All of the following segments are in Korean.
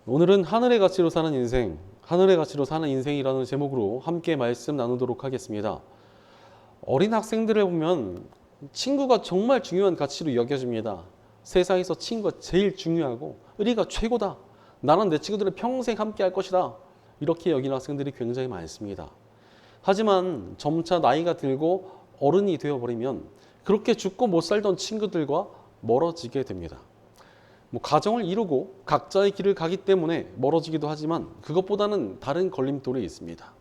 오늘은 하늘의 가치로 사는 인생, 하늘의 가치로 사는 인생이라는 제목으로 함께 말씀 나누도록 하겠습니다. 어린 학생들을 보면 친구가 정말 중요한 가치로 여겨집니다. 세상에서 친구가 제일 중요하고 의리가 최고다. 나는 내 친구들을 평생 함께 할 것이다. 이렇게 여기는 학생들이 굉장히 많습니다. 하지만 점차 나이가 들고 어른이 되어버리면 그렇게 죽고 못 살던 친구들과 멀어지게 됩니다. 가정을 이루고 각자의 길을 가기 때문에 멀어지기도 하지만 그것보다는 다른 걸림돌이 있습니다.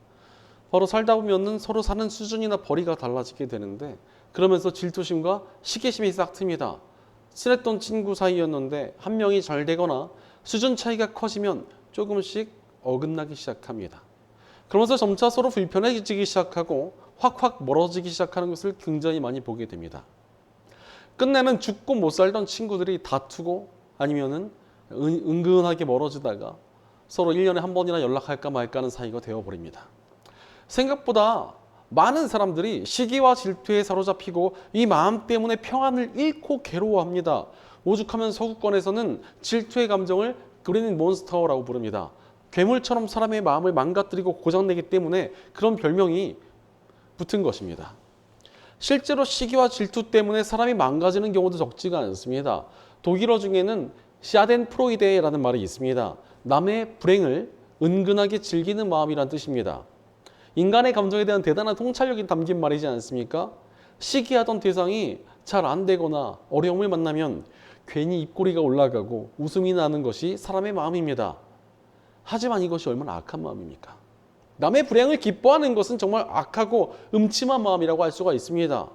바로 살다 보면 서로 사는 수준이나 벌이가 달라지게 되는데 그러면서 질투심과 시기심이 싹 틉니다. 친했던 친구 사이였는데 한 명이 잘 되거나 수준 차이가 커지면 조금씩 어긋나기 시작합니다. 그러면서 점차 서로 불편해지기 시작하고 확확 멀어지기 시작하는 것을 굉장히 많이 보게 됩니다. 끝내는 죽고 못 살던 친구들이 다투고 아니면은 은근하게 멀어지다가 서로 1년에 한 번이나 연락할까 말까 하는 사이가 되어버립니다. 생각보다 많은 사람들이 시기와 질투에 사로잡히고 이 마음 때문에 평안을 잃고 괴로워합니다. 오죽하면 서구권에서는 질투의 감정을 그린 몬스터라고 부릅니다. 괴물처럼 사람의 마음을 망가뜨리고 고장내기 때문에 그런 별명이 붙은 것입니다. 실제로 시기와 질투 때문에 사람이 망가지는 경우도 적지가 않습니다. 독일어 중에는 샤덴프로이데라는 말이 있습니다. 남의 불행을 은근하게 즐기는 마음이란 뜻입니다. 인간의 감정에 대한 대단한 통찰력이 담긴 말이지 않습니까? 시기하던 대상이 잘 안 되거나 어려움을 만나면 괜히 입꼬리가 올라가고 웃음이 나는 것이 사람의 마음입니다. 하지만 이것이 얼마나 악한 마음입니까? 남의 불행을 기뻐하는 것은 정말 악하고 음침한 마음이라고 할 수가 있습니다.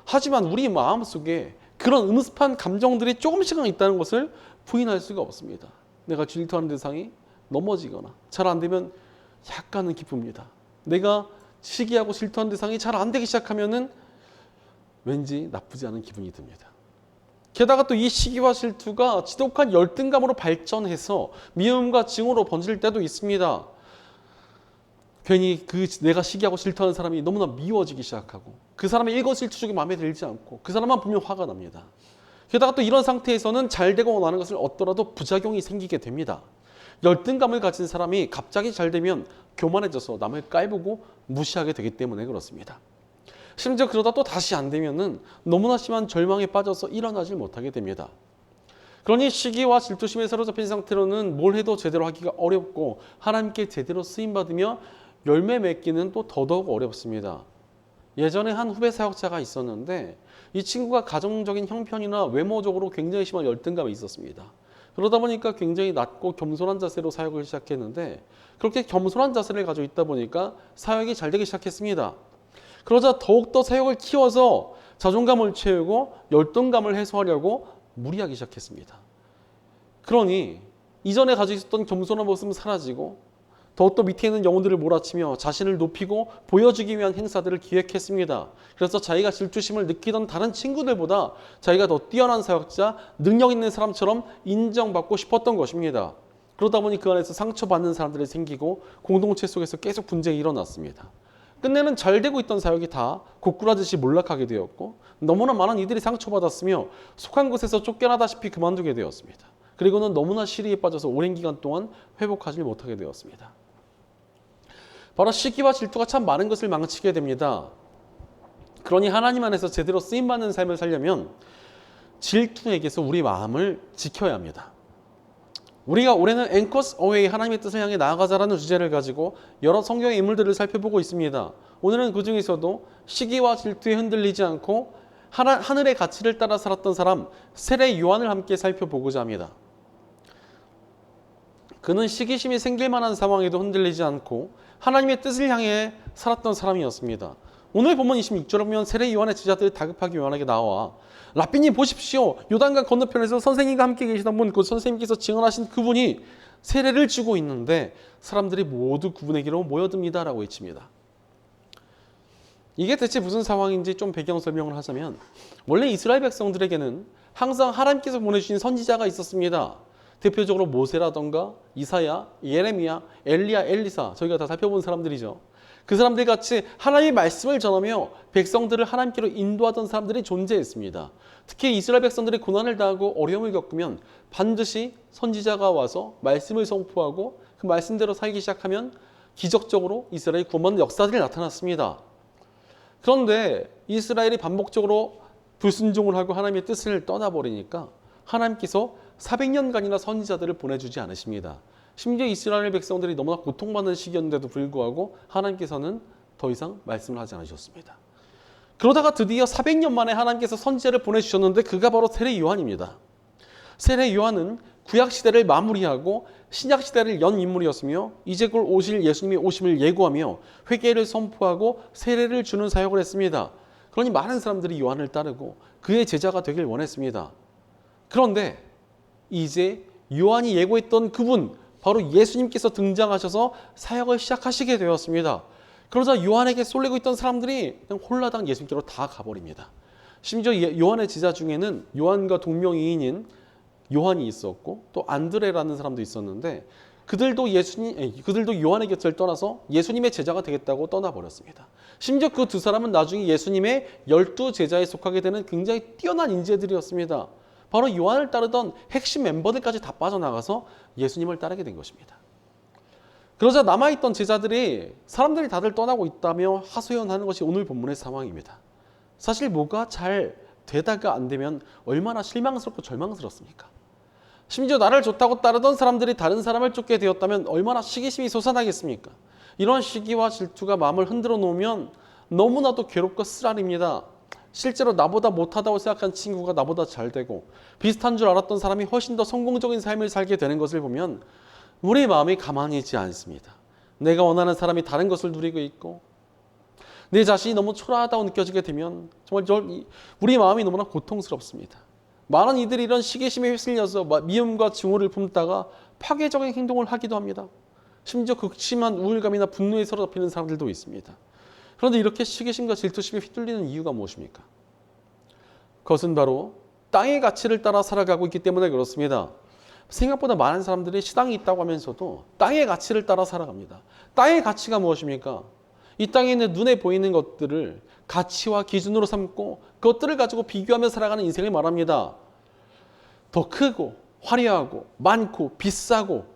하지만 우리 마음속에 그런 음습한 감정들이 조금씩은 있다는 것을 부인할 수가 없습니다. 내가 질투하는 대상이 넘어지거나 잘 안 되면 약간은 기쁩니다. 내가 시기하고 질투하는 대상이 잘 안 되기 시작하면은 왠지 나쁘지 않은 기분이 듭니다. 게다가 또 이 시기와 질투가 지독한 열등감으로 발전해서 미움과 증오로 번질 때도 있습니다. 괜히 내가 시기하고 질투하는 사람이 너무나 미워지기 시작하고 그 사람의 일거수일투족이 마음에 들지 않고 그 사람만 보면 화가 납니다. 게다가 또 이런 상태에서는 잘 되고 나는 것을 얻더라도 부작용이 생기게 됩니다. 열등감을 가진 사람이 갑자기 잘 되면 교만해져서 남을 깔보고 무시하게 되기 때문에 그렇습니다. 심지어 그러다 또 다시 안 되면은 너무나 심한 절망에 빠져서 일어나질 못하게 됩니다. 그러니 시기와 질투심에 사로잡힌 상태로는 뭘 해도 제대로 하기가 어렵고 하나님께 제대로 쓰임받으며 열매 맺기는 또 더더욱 어렵습니다. 예전에 한 후배 사역자가 있었는데 이 친구가 가정적인 형편이나 외모적으로 굉장히 심한 열등감이 있었습니다. 그러다 보니까 굉장히 낮고 겸손한 자세로 사역을 시작했는데 그렇게 겸손한 자세를 가지고 있다 보니까 사역이 잘 되기 시작했습니다. 그러자 더욱더 사역을 키워서 자존감을 채우고 열등감을 해소하려고 무리하기 시작했습니다. 그러니 이전에 가지고 있었던 겸손한 모습은 사라지고 더욱더 밑에 있는 영혼들을 몰아치며 자신을 높이고 보여주기 위한 행사들을 기획했습니다. 그래서 자기가 질투심을 느끼던 다른 친구들보다 자기가 더 뛰어난 사역자, 능력 있는 사람처럼 인정받고 싶었던 것입니다. 그러다 보니 그 안에서 상처받는 사람들이 생기고 공동체 속에서 계속 분쟁이 일어났습니다. 끝내는 잘 되고 있던 사역이 다 고꾸라지시 몰락하게 되었고 너무나 많은 이들이 상처받았으며 속한 곳에서 쫓겨나다시피 그만두게 되었습니다. 그리고는 너무나 시리에 빠져서 오랜 기간 동안 회복하지 못하게 되었습니다. 바로 시기와 질투가 참 많은 것을 망치게 됩니다. 그러니 하나님 안에서 제대로 쓰임받는 삶을 살려면 질투에게서 우리 마음을 지켜야 합니다. 우리가 올해는 앵커스 어웨이 하나님의 뜻을 향해 나아가자라는 주제를 가지고 여러 성경의 인물들을 살펴보고 있습니다. 오늘은 그 중에서도 시기와 질투에 흔들리지 않고 하늘의 가치를 따라 살았던 사람 세례 요한을 함께 살펴보고자 합니다. 그는 시기심이 생길 만한 상황에도 흔들리지 않고 하나님의 뜻을 향해 살았던 사람이었습니다. 오늘 본문 26절에 보면 세례 요한의 제자들이 다급하게 요한에게 나와 라삐님 보십시오. 요단강 건너편에서 선생님과 함께 계시던 분, 그 선생님께서 증언하신 그분이 세례를 주고 있는데 사람들이 모두 그분에게로 모여듭니다 라고 외칩니다. 이게 대체 무슨 상황인지 좀 배경 설명을 하자면 원래 이스라엘 백성들에게는 항상 하나님께서 보내주신 선지자가 있었습니다. 대표적으로 모세라던가 이사야, 예레미야, 엘리야, 엘리사 저희가 다 살펴본 사람들이죠. 그 사람들 같이 하나님의 말씀을 전하며 백성들을 하나님께로 인도하던 사람들이 존재했습니다. 특히 이스라엘 백성들이 고난을 당하고 어려움을 겪으면 반드시 선지자가 와서 말씀을 선포하고 그 말씀대로 살기 시작하면 기적적으로 이스라엘이 구원받는 역사들이 나타났습니다. 그런데 이스라엘이 반복적으로 불순종을 하고 하나님의 뜻을 떠나버리니까 하나님께서 400년간이나 선지자들을 보내주지 않으십니다. 심지어 이스라엘 백성들이 너무나 고통받는 시기였는데도 불구하고 하나님께서는 더 이상 말씀을 하지 않으셨습니다. 그러다가 드디어 400년 만에 하나님께서 선지자를 보내주셨는데 그가 바로 세례 요한입니다. 세례 요한은 구약시대를 마무리하고 신약시대를 연 인물이었으며 이제 곧 오실 예수님의 오심을 예고하며 회개를 선포하고 세례를 주는 사역을 했습니다. 그러니 많은 사람들이 요한을 따르고 그의 제자가 되길 원했습니다. 그런데 이제 요한이 예고했던 그분, 바로 예수님께서 등장하셔서 사역을 시작하시게 되었습니다. 그러자 요한에게 쏠리고 있던 사람들이 그냥 홀라당 예수님께로 다 가버립니다. 심지어 요한의 제자 중에는 요한과 동명이인인 요한이 있었고 또 안드레라는 사람도 있었는데 그들도 요한의 곁을 떠나서 예수님의 제자가 되겠다고 떠나버렸습니다. 심지어 그 두 사람은 나중에 예수님의 12제자에 속하게 되는 굉장히 뛰어난 인재들이었습니다. 바로 요한을 따르던 핵심 멤버들까지 다 빠져나가서 예수님을 따르게 된 것입니다. 그러자 남아있던 제자들이 사람들이 다들 떠나고 있다며 하소연하는 것이 오늘 본문의 상황입니다. 사실 뭐가 잘 되다가 안 되면 얼마나 실망스럽고 절망스럽습니까? 심지어 나를 좋다고 따르던 사람들이 다른 사람을 쫓게 되었다면 얼마나 시기심이 솟아나겠습니까? 이런 시기와 질투가 마음을 흔들어 놓으면 너무나도 괴롭고 쓰라립니다. 실제로 나보다 못하다고 생각한 친구가 나보다 잘 되고 비슷한 줄 알았던 사람이 훨씬 더 성공적인 삶을 살게 되는 것을 보면 우리 마음이 가만히 있지 않습니다. 내가 원하는 사람이 다른 것을 누리고 있고 내 자신이 너무 초라하다고 느껴지게 되면 정말 우리 마음이 너무나 고통스럽습니다. 많은 이들이 이런 시기심에 휩쓸려서 미움과 증오를 품다가 파괴적인 행동을 하기도 합니다. 심지어 극심한 우울감이나 분노에 사로잡히는 사람들도 있습니다. 그런데 이렇게 시기심과 질투심에 휘둘리는 이유가 무엇입니까? 그것은 바로 땅의 가치를 따라 살아가고 있기 때문에 그렇습니다. 생각보다 많은 사람들이 시당이 있다고 하면서도 땅의 가치를 따라 살아갑니다. 땅의 가치가 무엇입니까? 이 땅에 있는 눈에 보이는 것들을 가치와 기준으로 삼고 그것들을 가지고 비교하며 살아가는 인생을 말합니다. 더 크고 화려하고 많고 비싸고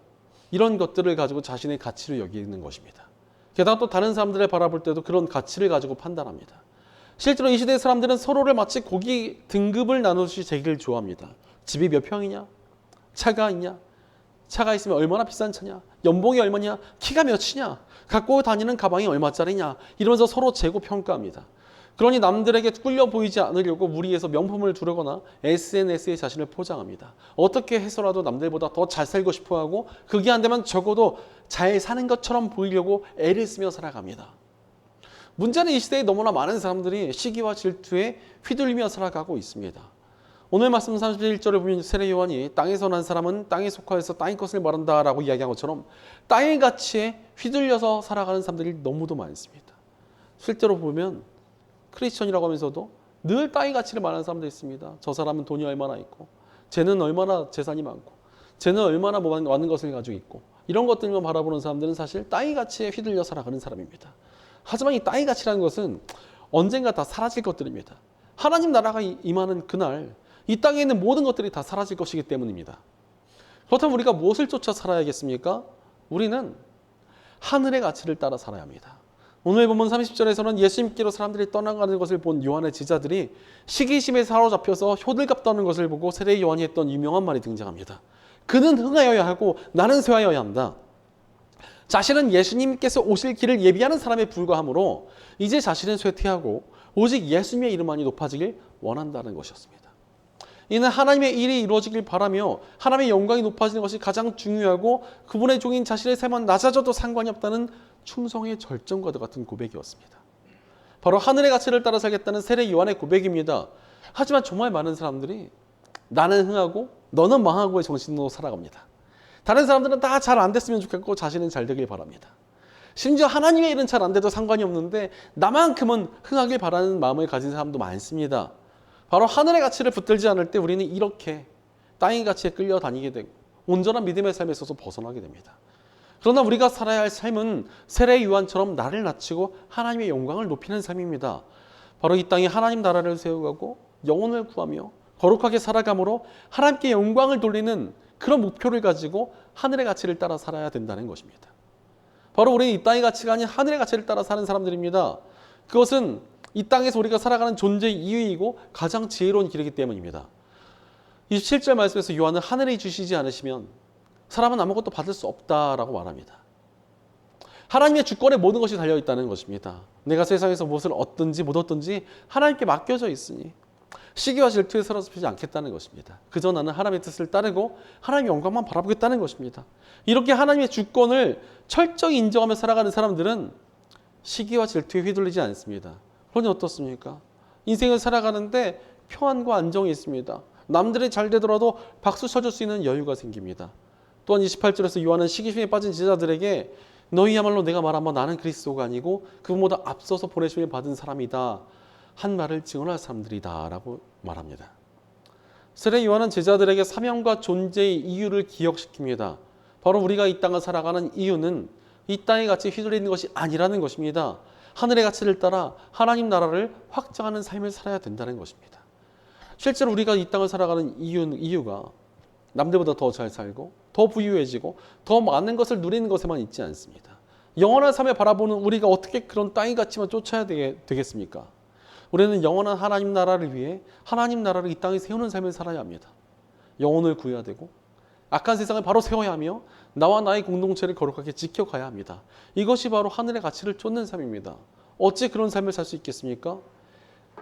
이런 것들을 가지고 자신의 가치를 여기는 것입니다. 게다가 또 다른 사람들을 바라볼 때도 그런 가치를 가지고 판단합니다. 실제로 이 시대의 사람들은 서로를 마치 고기 등급을 나누듯이 재기를 좋아합니다. 집이 몇 평이냐? 차가 있냐? 차가 있으면 얼마나 비싼 차냐? 연봉이 얼마냐? 키가 몇이냐? 갖고 다니는 가방이 얼마짜리냐? 이러면서 서로 재고 평가합니다. 그러니 남들에게 꿀려 보이지 않으려고 무리해서 명품을 두르거나 SNS에 자신을 포장합니다. 어떻게 해서라도 남들보다 더 잘 살고 싶어하고 그게 안 되면 적어도 잘 사는 것처럼 보이려고 애를 쓰며 살아갑니다. 문제는 이 시대에 너무나 많은 사람들이 시기와 질투에 휘둘리며 살아가고 있습니다. 오늘 말씀 31절에 보면 세례 요한이 땅에서 난 사람은 땅에 속하여서 땅의 것을 말한다 라고 이야기한 것처럼 땅의 가치에 휘둘려서 살아가는 사람들이 너무도 많습니다. 실제로 보면 크리스천이라고 하면서도 늘 땅의 가치를 말하는 사람도 있습니다. 저 사람은 돈이 얼마나 있고 쟤는 얼마나 재산이 많고 쟤는 얼마나 많은 것을 가지고 있고 이런 것들만 바라보는 사람들은 사실 땅의 가치에 휘둘려 살아가는 사람입니다. 하지만 이 땅의 가치라는 것은 언젠가 다 사라질 것들입니다. 하나님 나라가 임하는 그날 이 땅에 있는 모든 것들이 다 사라질 것이기 때문입니다. 그렇다면 우리가 무엇을 쫓아 살아야겠습니까? 우리는 하늘의 가치를 따라 살아야 합니다. 오늘 본문 30절에서는 예수님께로 사람들이 떠나가는 것을 본 요한의 제자들이 시기심에 사로잡혀서 호들갑 떠는 것을 보고 세례 요한이 했던 유명한 말이 등장합니다. 그는 흥하여야 하고 나는 쇠하여야 한다. 자신은 예수님께서 오실 길을 예비하는 사람에 불과하므로 이제 자신은 쇠퇴하고 오직 예수님의 이름만이 높아지길 원한다는 것이었습니다. 이는 하나님의 일이 이루어지길 바라며 하나님의 영광이 높아지는 것이 가장 중요하고 그분의 종인 자신의 삶은 낮아져도 상관이 없다는 충성의 절정과 같은 고백이었습니다. 바로 하늘의 가치를 따라 살겠다는 세례 요한의 고백입니다. 하지만 정말 많은 사람들이 나는 흥하고 너는 망하고의 정신으로 살아갑니다. 다른 사람들은 다 잘 안 됐으면 좋겠고 자신은 잘 되길 바랍니다. 심지어 하나님의 일은 잘 안 돼도 상관이 없는데 나만큼은 흥하길 바라는 마음을 가진 사람도 많습니다. 바로 하늘의 가치를 붙들지 않을 때 우리는 이렇게 땅의 가치에 끌려다니게 되고 온전한 믿음의 삶에 있어서 벗어나게 됩니다. 그러나 우리가 살아야 할 삶은 세례 요한처럼 나를 낮추고 하나님의 영광을 높이는 삶입니다. 바로 이 땅에 하나님 나라를 세워가고 영혼을 구하며 거룩하게 살아감으로 하나님께 영광을 돌리는 그런 목표를 가지고 하늘의 가치를 따라 살아야 된다는 것입니다. 바로 우리는 이 땅의 가치가 아닌 하늘의 가치를 따라 사는 사람들입니다. 그것은 이 땅에서 우리가 살아가는 존재의 이유이고 가장 지혜로운 길이기 때문입니다. 27절 말씀에서 요한은 하늘이 주시지 않으시면 사람은 아무것도 받을 수 없다라고 말합니다. 하나님의 주권에 모든 것이 달려있다는 것입니다. 내가 세상에서 무엇을 얻든지 못 얻든지 하나님께 맡겨져 있으니 시기와 질투에 사로잡히지 않겠다는 것입니다. 그저 나는 하나님의 뜻을 따르고 하나님의 영광만 바라보겠다는 것입니다. 이렇게 하나님의 주권을 철저히 인정하며 살아가는 사람들은 시기와 질투에 휘둘리지 않습니다. 그러니 어떻습니까? 인생을 살아가는데 평안과 안정이 있습니다. 남들이 잘 되더라도 박수 쳐줄 수 있는 여유가 생깁니다. 또한 28절에서 요한은 시기심에 빠진 제자들에게 너희야말로 내가 말한 바 나는 그리스도가 아니고 그분보다 앞서서 보내심을 받은 사람이다 한 말을 증언할 사람들이다 라고 말합니다. 세례 요한은 제자들에게 사명과 존재의 이유를 기억시킵니다. 바로 우리가 이 땅을 살아가는 이유는 이 땅의 가치에 휘둘리는 것이 아니라는 것입니다. 하늘의 가치를 따라 하나님 나라를 확장하는 삶을 살아야 된다는 것입니다. 실제로 우리가 이 땅을 살아가는 이유가 남들보다 더 잘 살고 더 부유해지고 더 많은 것을 누리는 것에만 있지 않습니다. 영원한 삶을 바라보는 우리가 어떻게 그런 땅의 가치만 쫓아야 되겠습니까? 우리는 영원한 하나님 나라를 위해 하나님 나라를 이 땅에 세우는 삶을 살아야 합니다. 영혼을 구해야 되고 악한 세상을 바로 세워야 하며 나와 나의 공동체를 거룩하게 지켜가야 합니다. 이것이 바로 하늘의 가치를 쫓는 삶입니다. 어찌 그런 삶을 살 수 있겠습니까?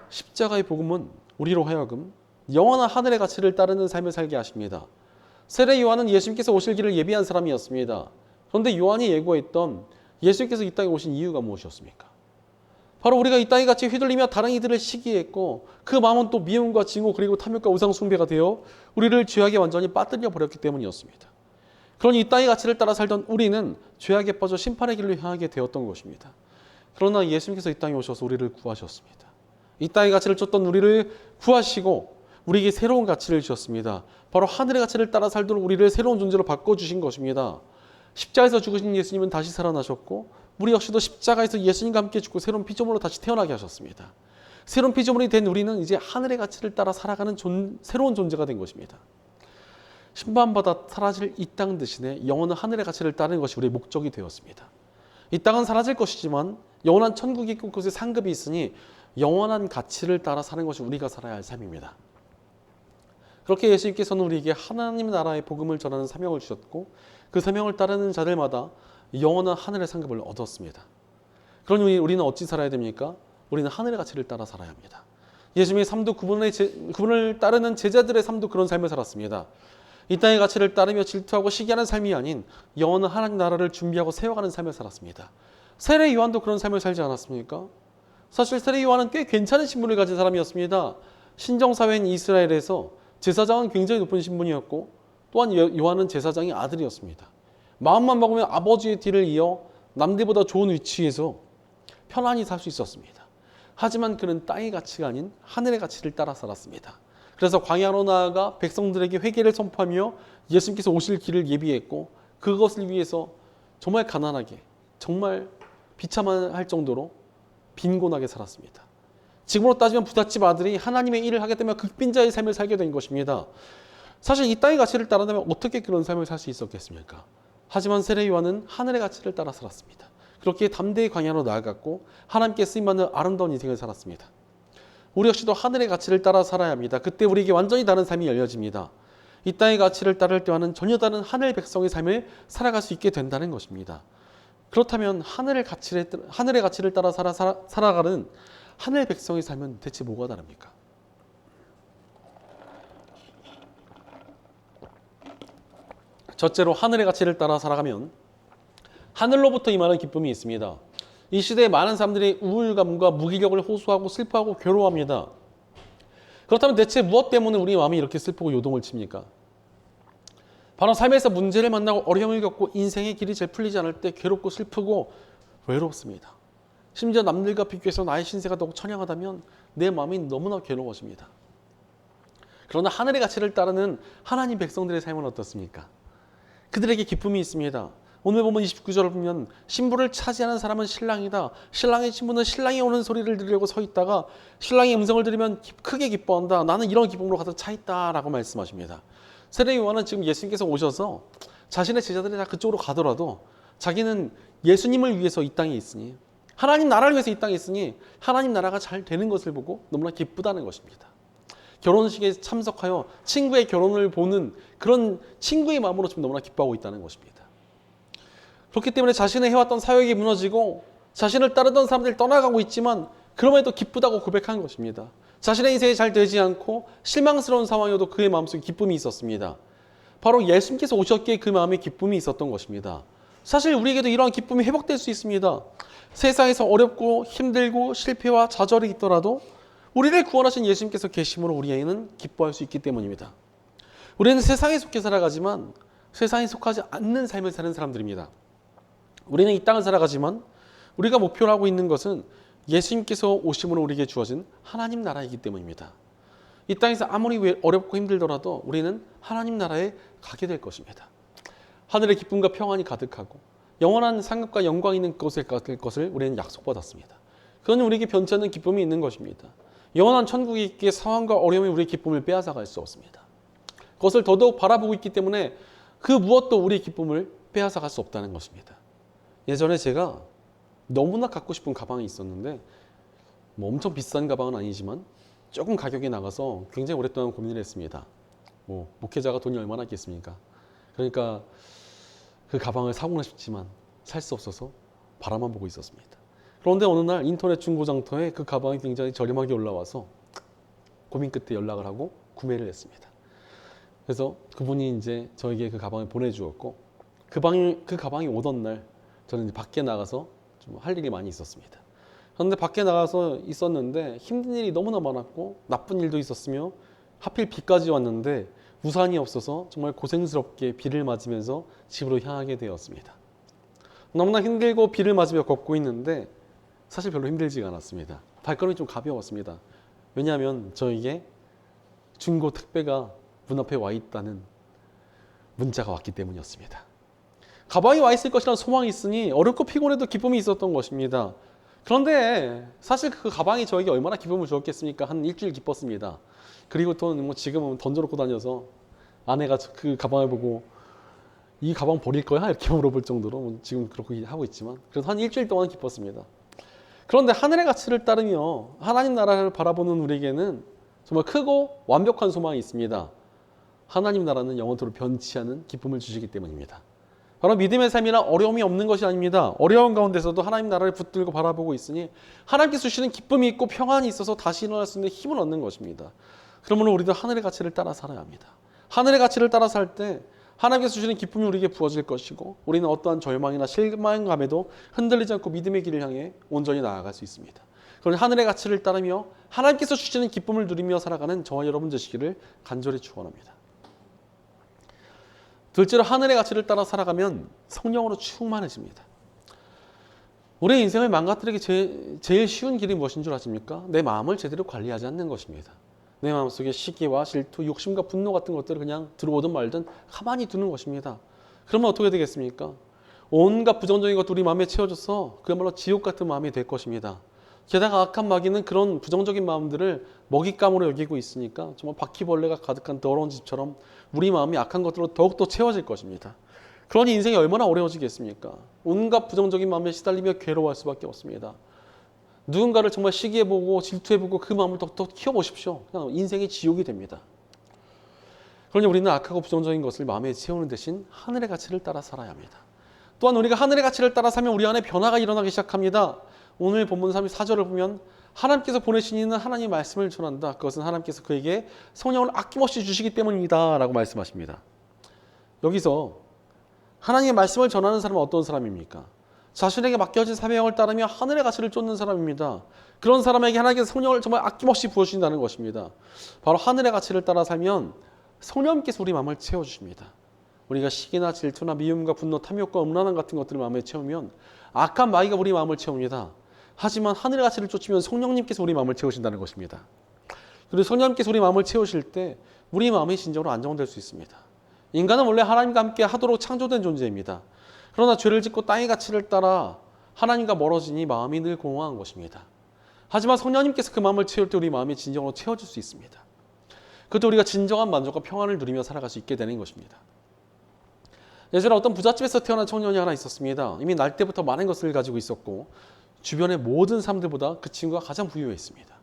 십자가의 복음은 우리로 하여금 영원한 하늘의 가치를 따르는 삶을 살게 하십니다. 세례 요한은 예수님께서 오실 길을 예비한 사람이었습니다. 그런데 요한이 예고했던 예수님께서 이 땅에 오신 이유가 무엇이었습니까? 바로 우리가 이 땅의 가치에 휘둘리며 다른 이들을 시기했고 그 마음은 또 미움과 증오 그리고 탐욕과 우상 숭배가 되어 우리를 죄악에 완전히 빠뜨려 버렸기 때문이었습니다. 그러니 이 땅의 가치를 따라 살던 우리는 죄악에 빠져 심판의 길로 향하게 되었던 것입니다. 그러나 예수님께서 이 땅에 오셔서 우리를 구하셨습니다. 이 땅의 가치를 쫓던 우리를 구하시고 우리에게 새로운 가치를 주셨습니다. 바로 하늘의 가치를 따라 살도록 우리를 새로운 존재로 바꿔주신 것입니다. 십자가에서 죽으신 예수님은 다시 살아나셨고 우리 역시도 십자가에서 예수님과 함께 죽고 새로운 피조물로 다시 태어나게 하셨습니다. 새로운 피조물이 된 우리는 이제 하늘의 가치를 따라 살아가는 새로운 존재가 된 것입니다. 신방받아 사라질 이 땅 대신에 영원한 하늘의 가치를 따르는 것이 우리의 목적이 되었습니다. 이 땅은 사라질 것이지만 영원한 천국이 있고 그곳에 상급이 있으니 영원한 가치를 따라 사는 것이 우리가 살아야 할 삶입니다. 그렇게 예수님께서는 우리에게 하나님 나라의 복음을 전하는 사명을 주셨고 그 사명을 따르는 자들마다 영원한 하늘의 상급을 얻었습니다. 그러니 우리는 어찌 살아야 됩니까? 우리는 하늘의 가치를 따라 살아야 합니다. 예수님의 삶도 그분을 따르는 제자들의 삶도 그런 삶을 살았습니다. 이 땅의 가치를 따르며 질투하고 시기하는 삶이 아닌 영원한 하나님 나라를 준비하고 세워가는 삶을 살았습니다. 세례 요한도 그런 삶을 살지 않았습니까? 사실 세례 요한은 꽤 괜찮은 신분을 가진 사람이었습니다. 신정사회인 이스라엘에서 제사장은 굉장히 높은 신분이었고 또한 요한은 제사장의 아들이었습니다. 마음만 먹으면 아버지의 뒤를 이어 남들보다 좋은 위치에서 편안히 살 수 있었습니다. 하지만 그는 땅의 가치가 아닌 하늘의 가치를 따라 살았습니다. 그래서 광야로 나아가 백성들에게 회개를 선포하며 예수님께서 오실 길을 예비했고 그것을 위해서 정말 가난하게 정말 비참할 정도로 빈곤하게 살았습니다. 지금으로 따지면 부잣집 아들이 하나님의 일을 하게 되면 극빈자의 삶을 살게 된 것입니다. 사실 이 땅의 가치를 따른다면 어떻게 그런 삶을 살 수 있었겠습니까? 하지만 세례 요한은 하늘의 가치를 따라 살았습니다. 그렇게 담대히 광야로 나아갔고 하나님께 쓰임받는 아름다운 인생을 살았습니다. 우리 역시도 하늘의 가치를 따라 살아야 합니다. 그때 우리에게 완전히 다른 삶이 열려집니다. 이 땅의 가치를 따를 때와는 전혀 다른 하늘 백성의 삶을 살아갈 수 있게 된다는 것입니다. 그렇다면 하늘의 가치를 따라 살아가는 하늘 백성의 삶은 대체 뭐가 다릅니까? 첫째로 하늘의 가치를 따라 살아가면 하늘로부터 임하는 기쁨이 있습니다. 이 시대에 많은 사람들이 우울감과 무기력을 호소하고 슬퍼하고 괴로워합니다. 그렇다면 대체 무엇 때문에 우리 마음이 이렇게 슬프고 요동을 칩니까? 바로 삶에서 문제를 만나고 어려움을 겪고 인생의 길이 잘 풀리지 않을 때 괴롭고 슬프고 외롭습니다. 심지어 남들과 비교해서 나의 신세가 더욱 처량하다면 내 마음이 너무나 괴로워집니다. 그러나 하늘의 가치를 따르는 하나님 백성들의 삶은 어떻습니까? 그들에게 기쁨이 있습니다. 오늘 보면 29절을 보면 신부를 차지하는 사람은 신랑이다. 신랑의 신부는 신랑이 오는 소리를 들으려고 서 있다가 신랑의 음성을 들으면 크게 기뻐한다. 나는 이런 기쁨으로 가득 차 있다라고 말씀하십니다. 세례 요한은 지금 예수님께서 오셔서 자신의 제자들이 다 그쪽으로 가더라도 자기는 예수님을 위해서 이 땅에 있으니, 하나님 나라를 위해서 이 땅에 있으니 하나님 나라가 잘 되는 것을 보고 너무나 기쁘다는 것입니다. 결혼식에 참석하여 친구의 결혼을 보는 그런 친구의 마음으로 지금 너무나 기뻐하고 있다는 것입니다. 그렇기 때문에 자신의 해왔던 사역이 무너지고 자신을 따르던 사람들이 떠나가고 있지만 그럼에도 기쁘다고 고백한 것입니다. 자신의 인생이 잘 되지 않고 실망스러운 상황이어도 그의 마음속에 기쁨이 있었습니다. 바로 예수님께서 오셨기에 그 마음에 기쁨이 있었던 것입니다. 사실 우리에게도 이러한 기쁨이 회복될 수 있습니다. 세상에서 어렵고 힘들고 실패와 좌절이 있더라도 우리를 구원하신 예수님께서 계심으로 우리에게는 기뻐할 수 있기 때문입니다. 우리는 세상에 속해 살아가지만 세상에 속하지 않는 삶을 사는 사람들입니다. 우리는 이 땅을 살아가지만 우리가 목표로 하고 있는 것은 예수님께서 오심으로 우리에게 주어진 하나님 나라이기 때문입니다. 이 땅에서 아무리 어렵고 힘들더라도 우리는 하나님 나라에 가게 될 것입니다. 하늘의 기쁨과 평안이 가득하고 영원한 상급과 영광이 있는 곳에 갈 것을 우리는 약속받았습니다. 그건 우리에게 변치 않는 기쁨이 있는 것입니다. 영원한 천국이 있기에 상황과 어려움이 우리의 기쁨을 빼앗아갈 수 없습니다. 그것을 더더욱 바라보고 있기 때문에 그 무엇도 우리의 기쁨을 빼앗아갈 수 없다는 것입니다. 예전에 제가 너무나 갖고 싶은 가방이 있었는데 뭐 엄청 비싼 가방은 아니지만 조금 가격이 나가서 굉장히 오랫동안 고민을 했습니다. 뭐 목회자가 돈이 얼마나 있겠습니까? 그러니까 그 가방을 사고는 싶지만 살 수 없어서 바라만 보고 있었습니다. 그런데 어느 날 인터넷 중고장터에 그 가방이 굉장히 저렴하게 올라와서 고민 끝에 연락을 하고 구매를 했습니다. 그래서 그분이 이제 저에게 그 가방을 보내주었고 그 가방이 오던 날 저는 이제 밖에 나가서 좀 할 일이 많이 있었습니다. 그런데 밖에 나가서 있었는데 힘든 일이 너무나 많았고 나쁜 일도 있었으며 하필 비까지 왔는데 우산이 없어서 정말 고생스럽게 비를 맞으면서 집으로 향하게 되었습니다. 너무나 힘들고 비를 맞으며 걷고 있는데 사실 별로 힘들지가 않았습니다. 발걸음이 좀 가벼웠습니다. 왜냐하면 저에게 중고 택배가 문 앞에 와 있다는 문자가 왔기 때문이었습니다. 가방이 와 있을 것이라는 소망이 있으니 어렵고 피곤해도 기쁨이 있었던 것입니다. 그런데 사실 그 가방이 저에게 얼마나 기쁨을 주었겠습니까? 한 일주일 기뻤습니다. 그리고 또 뭐 지금은 던져놓고 다녀서 아내가 그 가방을 보고 이 가방 버릴 거야? 이렇게 물어볼 정도로 지금 그렇게 하고 있지만 그래서 한 일주일 동안 기뻤습니다. 그런데 하늘의 가치를 따르며 하나님 나라를 바라보는 우리에게는 정말 크고 완벽한 소망이 있습니다. 하나님 나라는 영원토록 변치 않은 기쁨을 주시기 때문입니다. 바로 믿음의 삶이나 어려움이 없는 것이 아닙니다. 어려운 가운데서도 하나님 나라를 붙들고 바라보고 있으니 하나님께서 주시는 기쁨이 있고 평안이 있어서 다시 일어날 수 있는 힘을 얻는 것입니다. 그러므로 우리도 하늘의 가치를 따라 살아야 합니다. 하늘의 가치를 따라 살 때 하나님께서 주시는 기쁨이 우리에게 부어질 것이고 우리는 어떠한 절망이나 실망감에도 흔들리지 않고 믿음의 길을 향해 온전히 나아갈 수 있습니다. 그러니 하늘의 가치를 따르며 하나님께서 주시는 기쁨을 누리며 살아가는 저와 여러분 되시기를 간절히 축원합니다. 둘째로 하늘의 가치를 따라 살아가면 성령으로 충만해집니다. 우리의 인생을 망가뜨리기 제일 쉬운 길이 무엇인 줄 아십니까? 내 마음을 제대로 관리하지 않는 것입니다. 내 마음속에 시기와 질투, 욕심과 분노 같은 것들을 그냥 들어오든 말든 가만히 두는 것입니다. 그러면 어떻게 되겠습니까? 온갖 부정적인 것들이 우리 마음에 채워져서 그야말로 지옥 같은 마음이 될 것입니다. 게다가 악한 마귀는 그런 부정적인 마음들을 먹잇감으로 여기고 있으니까 정말 바퀴벌레가 가득한 더러운 집처럼 우리 마음이 악한 것들로 더욱더 채워질 것입니다. 그러니 인생이 얼마나 어려워지겠습니까? 온갖 부정적인 마음에 시달리며 괴로워할 수밖에 없습니다. 누군가를 정말 시기해보고 질투해보고 그 마음을 더 키워보십시오. 그냥 인생이 지옥이 됩니다. 그러니 우리는 악하고 부정적인 것을 마음에 채우는 대신 하늘의 가치를 따라 살아야 합니다. 또한 우리가 하늘의 가치를 따라 살면 우리 안에 변화가 일어나기 시작합니다. 오늘 본문 34절을 보면 하나님께서 보내신 이는 하나님의 말씀을 전한다. 그것은 하나님께서 그에게 성령을 아낌없이 주시기 때문이다 라고 말씀하십니다. 여기서 하나님의 말씀을 전하는 사람은 어떤 사람입니까? 자신에게 맡겨진 사명을 따르며 하늘의 가치를 쫓는 사람입니다. 그런 사람에게 하나님께서 성령을 정말 아낌없이 부어주신다는 것입니다. 바로 하늘의 가치를 따라 살면 성령께서 우리 마음을 채워주십니다. 우리가 시기나 질투나 미움과 분노, 탐욕과 음란함 같은 것들을 마음에 채우면 악한 마귀가 우리 마음을 채웁니다. 하지만 하늘의 가치를 쫓으면 성령님께서 우리 마음을 채우신다는 것입니다. 그리고 성령님께서 우리 마음을 채우실 때 우리 마음이 진정으로 안정될 수 있습니다. 인간은 원래 하나님과 함께 하도록 창조된 존재입니다. 그러나 죄를 짓고 땅의 가치를 따라 하나님과 멀어지니 마음이 늘 공허한 것입니다. 하지만 성령님께서 그 마음을 채울 때 우리 마음이 진정으로 채워질 수 있습니다. 그때 우리가 진정한 만족과 평안을 누리며 살아갈 수 있게 되는 것입니다. 예전에 어떤 부잣집에서 태어난 청년이 하나 있었습니다. 이미 날 때부터 많은 것을 가지고 있었고 주변의 모든 사람들보다 그 친구가 가장 부유했습니다.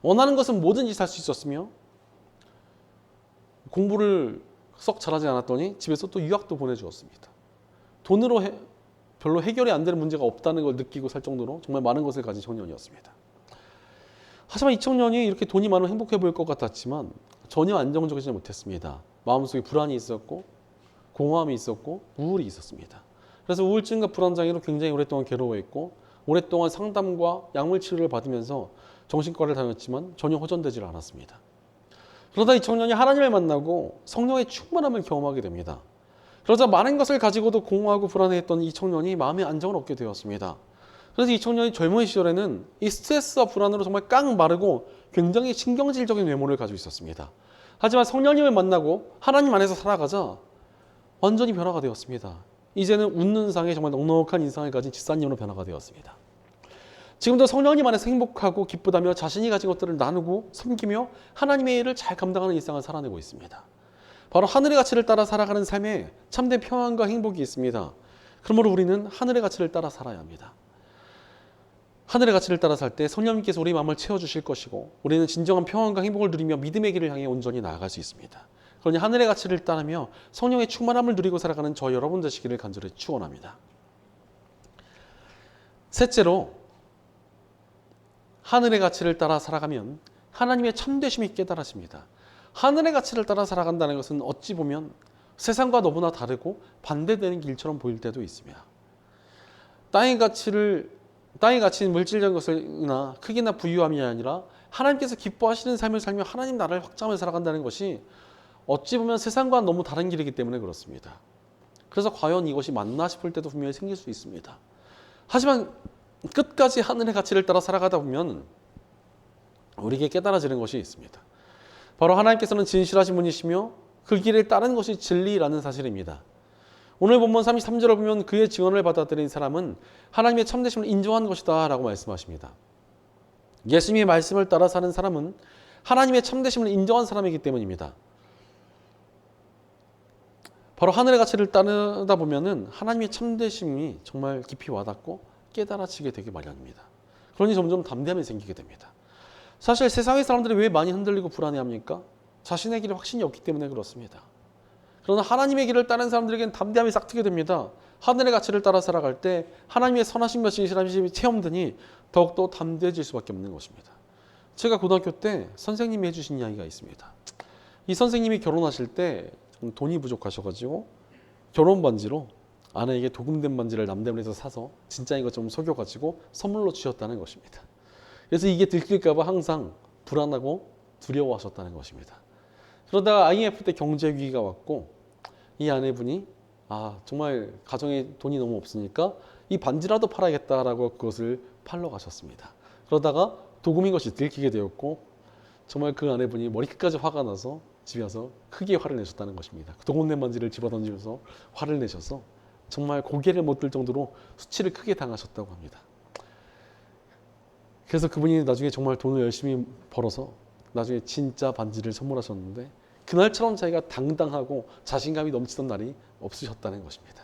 원하는 것은 뭐든지 살 수 있었으며 공부를 썩 잘하지 않았더니 집에서 또 유학도 보내주었습니다. 돈으로 별로 해결이 안 되는 문제가 없다는 걸 느끼고 살 정도로 정말 많은 것을 가진 청년이었습니다. 하지만 이 청년이 이렇게 돈이 많으면 행복해 보일 것 같았지만 전혀 안정적이지 못했습니다. 마음속에 불안이 있었고 공허함이 있었고 우울이 있었습니다. 그래서 우울증과 불안장애로 굉장히 오랫동안 괴로워했고 오랫동안 상담과 약물 치료를 받으면서 정신과를 다녔지만 전혀 호전되지 않았습니다. 그러다 이 청년이 하나님을 만나고 성령의 충만함을 경험하게 됩니다. 그러자 많은 것을 가지고도 공허하고 불안해했던 이 청년이 마음의 안정을 얻게 되었습니다. 그래서 이 청년이 젊은 시절에는 이 스트레스와 불안으로 정말 깡 마르고 굉장히 신경질적인 외모를 가지고 있었습니다. 하지만 성령님을 만나고 하나님 안에서 살아가자 완전히 변화가 되었습니다. 이제는 웃는 상에 정말 넉넉한 인상을 가진 집사님으로 변화가 되었습니다. 지금도 성령님 안에서 행복하고 기쁘다며 자신이 가진 것들을 나누고 섬기며 하나님의 일을 잘 감당하는 일상을 살아내고 있습니다. 바로 하늘의 가치를 따라 살아가는 삶에 참된 평안과 행복이 있습니다. 그러므로 우리는 하늘의 가치를 따라 살아야 합니다. 하늘의 가치를 따라 살 때 성령님께서 우리 마음을 채워주실 것이고 우리는 진정한 평안과 행복을 누리며 믿음의 길을 향해 온전히 나아갈 수 있습니다. 그러니 하늘의 가치를 따르며 성령의 충만함을 누리고 살아가는 저 여러분 되시기를 간절히 축원합니다. 셋째로 하늘의 가치를 따라 살아가면 하나님의 참되심이 깨달아집니다. 하늘의 가치를 따라 살아간다는 것은 어찌 보면 세상과 너무나 다르고 반대되는 길처럼 보일 때도 있습니다. 땅의 가치는 물질적인 것이나 크기나 부유함이 아니라 하나님께서 기뻐하시는 삶을 살며 하나님 나라를 확장하며 살아간다는 것이 어찌 보면 세상과 너무 다른 길이기 때문에 그렇습니다. 그래서 과연 이것이 맞나 싶을 때도 분명히 생길 수 있습니다. 하지만 끝까지 하늘의 가치를 따라 살아가다 보면 우리에게 깨달아지는 것이 있습니다. 바로 하나님께서는 진실하신 분이시며 그 길을 따르는 것이 진리라는 사실입니다. 오늘 본문 33절을 보면 그의 증언을 받아들인 사람은 하나님의 참되심을 인정한 것이다 라고 말씀하십니다. 예수님의 말씀을 따라 사는 사람은 하나님의 참되심을 인정한 사람이기 때문입니다. 바로 하늘의 가치를 따르다 보면은 하나님의 참되심이 정말 깊이 와닿고 깨달아지게 되기 마련입니다. 그러니 점점 담대함이 생기게 됩니다. 사실 세상의 사람들이 왜 많이 흔들리고 불안해합니까? 자신의 길에 확신이 없기 때문에 그렇습니다. 그러나 하나님의 길을 따르는 사람들에게는 담대함이 싹 트게 됩니다. 하늘의 가치를 따라 살아갈 때 하나님의 선하신 것이 사람이 체험되니 더욱더 담대해질 수밖에 없는 것입니다. 제가 고등학교 때 선생님이 해주신 이야기가 있습니다. 이 선생님이 결혼하실 때 돈이 부족하셔가지고 결혼 반지로 아내에게 도금된 반지를 남대문에서 사서 진짜인 것 좀 속여가지고 선물로 주셨다는 것입니다. 그래서 이게 들킬까봐 항상 불안하고 두려워하셨다는 것입니다. 그러다가 IMF 때 경제 위기가 왔고 이 아내분이 정말 가정에 돈이 너무 없으니까 이 반지라도 팔아야겠다라고 그것을 팔러 가셨습니다. 그러다가 도금인 것이 들키게 되었고 정말 그 아내분이 머리끝까지 화가 나서 집에 와서 크게 화를 내셨다는 것입니다. 도금된 반지를 집어던지면서 화를 내셔서 정말 고개를 못 들 정도로 수치를 크게 당하셨다고 합니다. 그래서 그분이 나중에 정말 돈을 열심히 벌어서 나중에 진짜 반지를 선물하셨는데 그날처럼 자기가 당당하고 자신감이 넘치던 날이 없으셨다는 것입니다.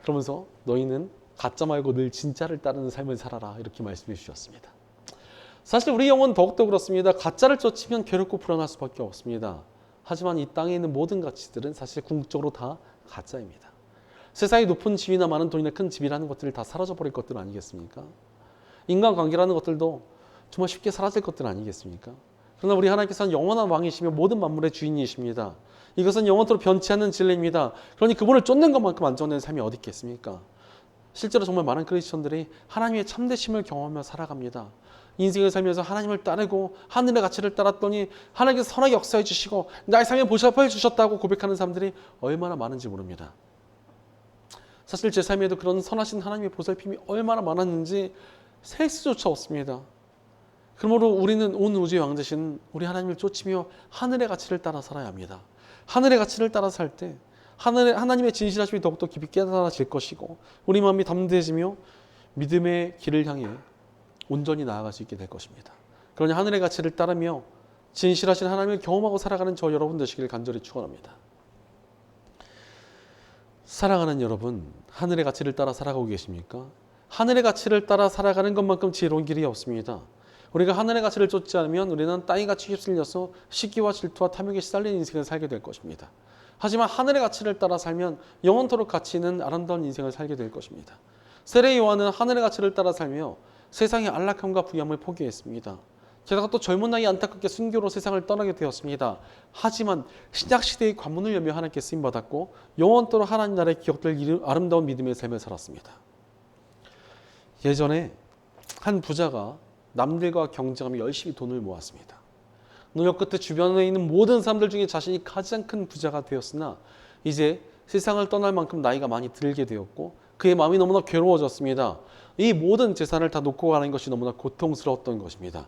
그러면서 너희는 가짜 말고 늘 진짜를 따르는 삶을 살아라 이렇게 말씀해 주셨습니다. 사실 우리 영혼은 더욱더 그렇습니다. 가짜를 쫓으면 괴롭고 불안할 수밖에 없습니다. 하지만 이 땅에 있는 모든 가치들은 사실 궁극적으로 다 가짜입니다. 세상에 높은 지위나 많은 돈이나 큰 집이라는 것들을 다 사라져버릴 것들 아니겠습니까? 인간관계라는 것들도 정말 쉽게 사라질 것들 아니겠습니까? 그러나 우리 하나님께서는 영원한 왕이시며 모든 만물의 주인이십니다. 이것은 영원토록 변치 않는 진리입니다. 그러니 그분을 쫓는 것만큼 안정된 삶이 어디 있겠습니까? 실제로 정말 많은 크리스천들이 하나님의 참되심을 경험하며 살아갑니다. 인생을 살면서 하나님을 따르고 하늘의 가치를 따랐더니 하나님께서 선하게 역사해 주시고 나의 삶에 보살펴 주셨다고 고백하는 사람들이 얼마나 많은지 모릅니다. 사실 제 삶에도 그런 선하신 하나님의 보살핌이 얼마나 많았는지 셀 수조차 없습니다. 그러므로 우리는 온 우주의 왕 되신 우리 하나님을 쫓으며 하늘의 가치를 따라 살아야 합니다. 하늘의 가치를 따라 살 때 하나님의 진실하심이 더욱더 깊이 깨달아질 것이고 우리 마음이 담대해지며 믿음의 길을 향해 온전히 나아갈 수 있게 될 것입니다. 그러니 하늘의 가치를 따르며 진실하신 하나님을 경험하고 살아가는 저 여러분 되시기를 간절히 축원합니다. 사랑하는 여러분, 하늘의 가치를 따라 살아가고 계십니까? 하늘의 가치를 따라 살아가는 것만큼 지혜로운 길이 없습니다. 우리가 하늘의 가치를 쫓지 않으면 우리는 땅의 가치에 휩쓸려서 시기와 질투와 탐욕에 시달리는 인생을 살게 될 것입니다. 하지만 하늘의 가치를 따라 살면 영원토록 가치 있는 아름다운 인생을 살게 될 것입니다. 세례 요한은 하늘의 가치를 따라 살며 세상의 안락함과 부유함을 포기했습니다. 게다가 또 젊은 나이에 안타깝게 순교로 세상을 떠나게 되었습니다. 하지만 신약시대의 관문을 열며 하나님께 쓰임받았고 영원토록 하나님 나라의 기억될 아름다운 믿음의 삶을 살았습니다. 예전에 한 부자가 남들과 경쟁하며 열심히 돈을 모았습니다. 노력 끝에 주변에 있는 모든 사람들 중에 자신이 가장 큰 부자가 되었으나 이제 세상을 떠날 만큼 나이가 많이 들게 되었고 그의 마음이 너무나 괴로워졌습니다. 이 모든 재산을 다 놓고 가는 것이 너무나 고통스러웠던 것입니다.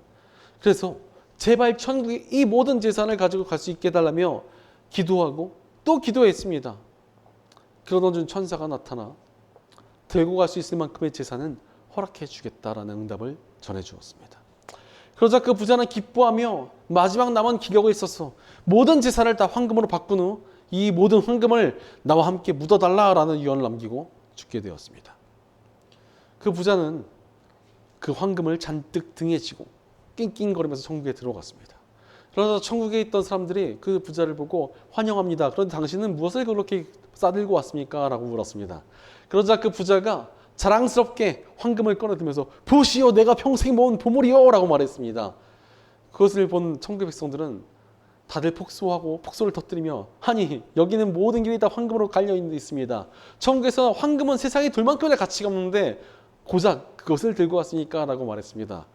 그래서 제발 천국에 이 모든 재산을 가지고 갈 수 있게 해달라며 기도하고 또 기도했습니다. 그러던 중 천사가 나타나 들고 갈 수 있을 만큼의 재산은 허락해 주겠다라는 응답을 전해 주었습니다. 그러자 그 부자는 기뻐하며 마지막 남은 기력에 있어서 모든 재산을 다 황금으로 바꾼 후 이 모든 황금을 나와 함께 묻어달라라는 유언을 남기고 죽게 되었습니다. 그 부자는 그 황금을 잔뜩 등에 지고 낑낑거리면서 천국에 들어갔습니다. 그러자 천국에 있던 사람들이 그 부자를 보고 환영합니다. 그런데 당신은 무엇을 그렇게 싸들고 왔습니까? 라고 물었습니다. 그러자 그 부자가 자랑스럽게 황금을 꺼내들면서 보시오 내가 평생 모은 보물이요 라고 말했습니다. 그것을 본 천국의 백성들은 다들 폭소하고 폭소를 터뜨리며 아니 여기는 모든 길이 다 황금으로 갈려 있습니다. 천국에서 황금은 세상에 둘만큼의 가치가 없는데 고작 그것을 들고 왔으니까 라고 말했습니다.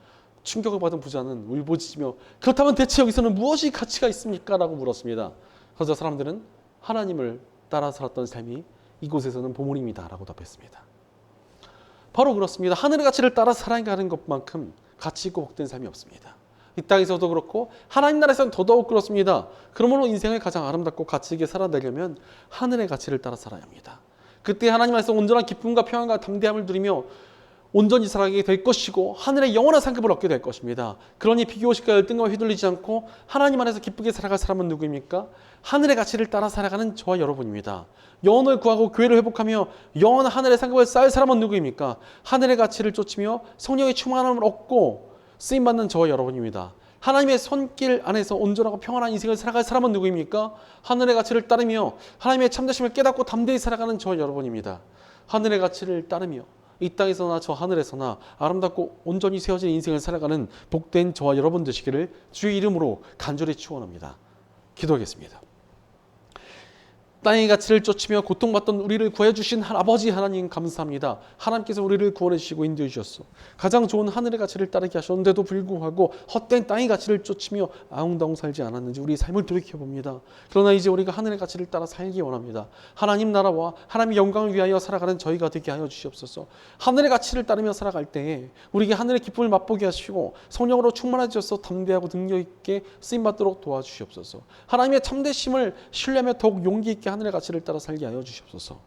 충격을 받은 부자는 울부짖으며 그렇다면 대체 여기서는 무엇이 가치가 있습니까? 라고 물었습니다. 그러자 사람들은 하나님을 따라 살았던 삶이 이곳에서는 보물입니다 라고 답했습니다. 바로 그렇습니다. 하늘의 가치를 따라 살아가는 것만큼 가치 있고 복된 삶이 없습니다. 이 땅에서도 그렇고 하나님 나라에서는 더더욱 그렇습니다. 그러므로 인생을 가장 아름답고 가치 있게 살아내려면 하늘의 가치를 따라 살아야 합니다. 그때 하나님 안에서 온전한 기쁨과 평안과 담대함을 누리며 온전히 살아가게 될 것이고 하늘의 영원한 상급을 얻게 될 것입니다. 그러니 비교식과 열등감에 휘둘리지 않고 하나님 안에서 기쁘게 살아갈 사람은 누구입니까? 하늘의 가치를 따라 살아가는 저와 여러분입니다. 영혼을 구하고 교회를 회복하며 영원한 하늘의 상급을 쌓을 사람은 누구입니까? 하늘의 가치를 쫓으며 성령의 충만함을 얻고 쓰임받는 저와 여러분입니다. 하나님의 손길 안에서 온전하고 평안한 인생을 살아갈 사람은 누구입니까? 하늘의 가치를 따르며 하나님의 참되심을 깨닫고 담대히 살아가는 저와 여러분입니다. 하늘의 가치를 따르며 이 땅에서나 저 하늘에서나 아름답고 온전히 세워진 인생을 살아가는 복된 저와 여러분 되시기를 주의 이름으로 간절히 축원합니다. 기도하겠습니다. 땅의 가치를 쫓으며 고통받던 우리를 구해주신 아버지 하나님 감사합니다. 하나님께서 우리를 구원해 주시고 인도해 주셨어. 가장 좋은 하늘의 가치를 따르게 하셨는데도 불구하고 헛된 땅의 가치를 쫓으며 아웅다웅 살지 않았는지 우리의 삶을 돌이켜봅니다. 그러나 이제 우리가 하늘의 가치를 따라 살기 원합니다. 하나님 나라와 하나님의 영광을 위하여 살아가는 저희가 되게 하여 주시옵소서. 하늘의 가치를 따르며 살아갈 때에 우리에게 하늘의 기쁨을 맛보게 하시고 성령으로 충만해져서 담대하고 능력 있게 쓰임받도록 도와주시옵소서. 하나님의 참되심을 신뢰하며 더욱 용기 있게 하늘의 가치를 따라 살게 하여 주시옵소서.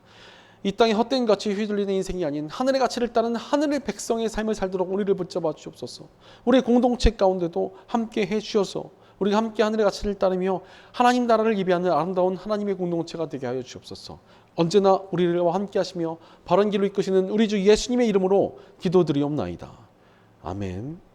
이 땅에 헛된 가치에 휘둘리는 인생이 아닌 하늘의 가치를 따르는 하늘의 백성의 삶을 살도록 우리를 붙잡아 주옵소서. 우리 공동체 가운데도 함께 해 주셔서 우리가 함께 하늘의 가치를 따르며 하나님 나라를 예배하는 아름다운 하나님의 공동체가 되게 하여 주옵소서. 언제나 우리와 함께 하시며 바른 길로 이끄시는 우리 주 예수님의 이름으로 기도드리옵나이다. 아멘.